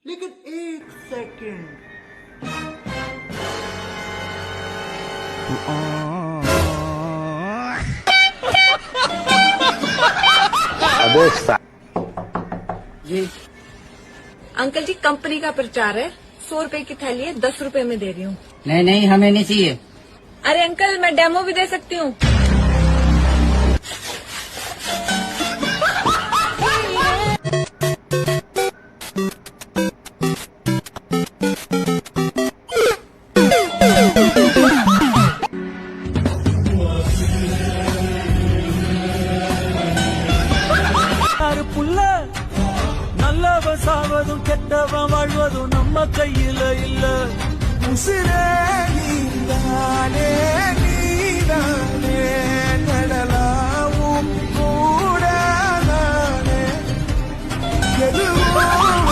लेकिन एक सेकंड अबे जी अंकल जी कंपनी का प्रचार है, 100 रुपए की थैली है, 10 रुपए में दे रही हूँ। नहीं नहीं, हमें नहीं चाहिए। अरे अंकल मैं डेमो भी दे सकती हूँ। புள்ள நல்லவன் சாவதும் கெட்டவன் வாழ்வதும் நம்ம கையில இல்ல. உசிரே நீதானே நீதானே கடலாவும் கூட நானே எதுவும்